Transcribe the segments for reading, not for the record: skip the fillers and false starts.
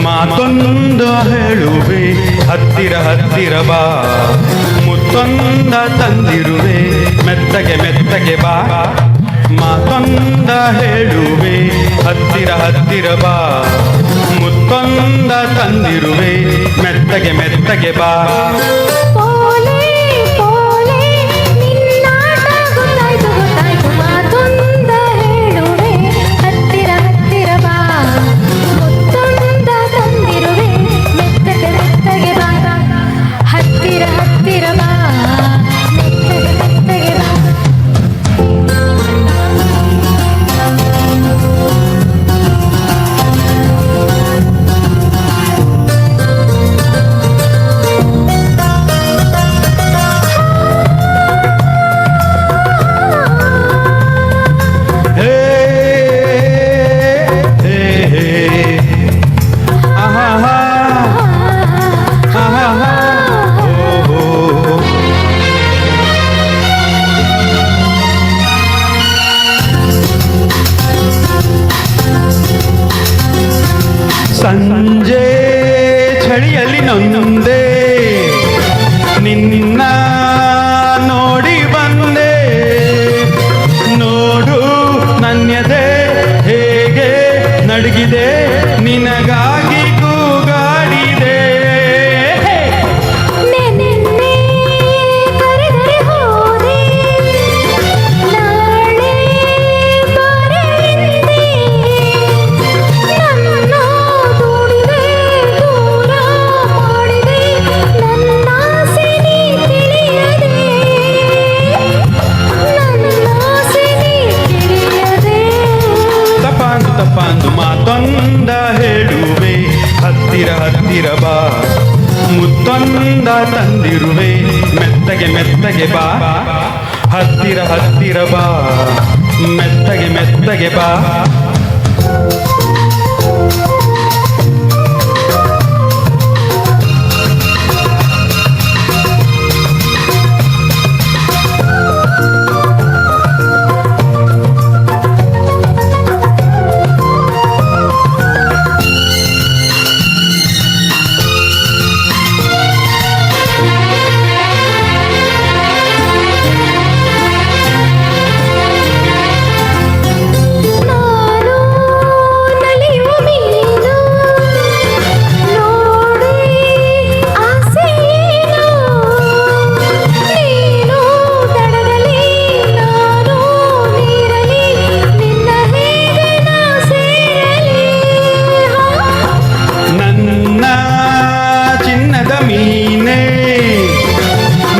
ಮಾತೊಂದು ಹೇಳುವೆ ಹತ್ತಿರ ಹತ್ತಿರ ಬಾ, ಮುತ್ತೊಂದ ತಂದಿರುವೆ ಮೆತ್ತಗೆ ಮೆತ್ತಗೆ ಬಾ. ಮಾತೊಂದ ಹೇಳುವೆ ಹತ್ತಿರ ಹತ್ತಿರ ಬಾ, ಮುತ್ತೊಂದ ತಂದಿರುವೆ ಮೆತ್ತಗೆ ಮೆತ್ತಗೆ ಬಾ. ಸಂಜೆ ಚಳಿಯಲ್ಲಿ ನೊಂದೆ ನಿನ್ನ ನೋಡಿ ಬಂದೆ, ನೋಡು ನನ್ಯದೆ ಹೇಗೆ ನಡುಗಿದೆ ನಿನಗಾಗಿ ಕೂಗಾಡಿದೆ. ತಪ್ಪಾಂದು ಮಾತೊಂದ ಹೇಳುವೆ ಹತ್ತಿರ ಹತ್ತಿರ ಬಾ, ಮುತ್ತೊಂದ ತಂದಿರುವೆ ಮೆತ್ತಗೆ ಮೆತ್ತಗೆ ಬಾ. ಹತ್ತಿರ ಹತ್ತಿರ ಬಾ, ಮೆತ್ತಗೆ ಮೆತ್ತಗೆ ಬಾ.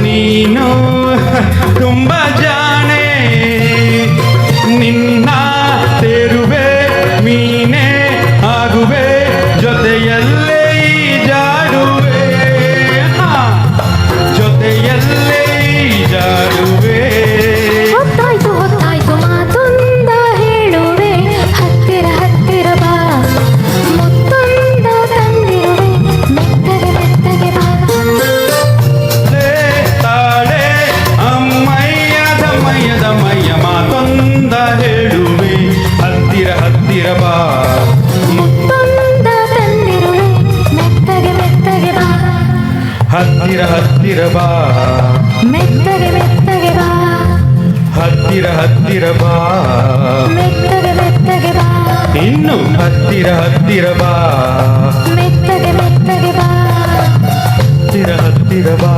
ನೀನು ತುಂಬ ಜಾಣೆ, ನಿನ್ನ ಸೇರುವೆ ಮೀನೆ ಆಗುವೆ ಜೊತೆಯಲ್ಲೇ ಜಾಡುವೆ, ಜೊತೆಯಲ್ಲೇ ಜಾಡುವೆ. ಹೊತ್ತಾಯ್ತು ಹೊತ್ತಾಯ್ತು ಮಾತೊಂದ ಹೇಳುವೆ ಹತ್ತಿರ ಹತ್ತಿರ ಬಾ, ಮುತ್ತೊಂದ ತಂದಿರುವೆ ಮೆತ್ತಗೆ ಮೆತ್ತಗೆ ಬಾ. ದಮಯ್ಯ ಮಾತೊಂದ ಹೇಳುವೆ ಹತ್ತಿರ ಹತ್ತಿರ ಬಾ, ಮುತ್ತೊಂದ ತಂದಿರುವೆ ಮೆತ್ತಗೆ ಮೆತ್ತಗೆ ಬಾ. ಹತ್ತಿರ ಹತ್ತಿರ ಬಾ, ಮೆತ್ತಗೆ ಮೆತ್ತಗೆ ಬಾ. ಹತ್ತಿರ ಹತ್ತಿರ ಬಾ, ಮೆತ್ತಗೆ ಮೆತ್ತಗೆ ಬಾ. ಇನ್ನು ಹತ್ತಿರ ಹತ್ತಿರ ಬಾ, ಮೆತ್ತಗೆ ಮೆತ್ತಗೆ ಬಾ. ಹತ್ತಿರ ಹತ್ತಿರ ಬಾ.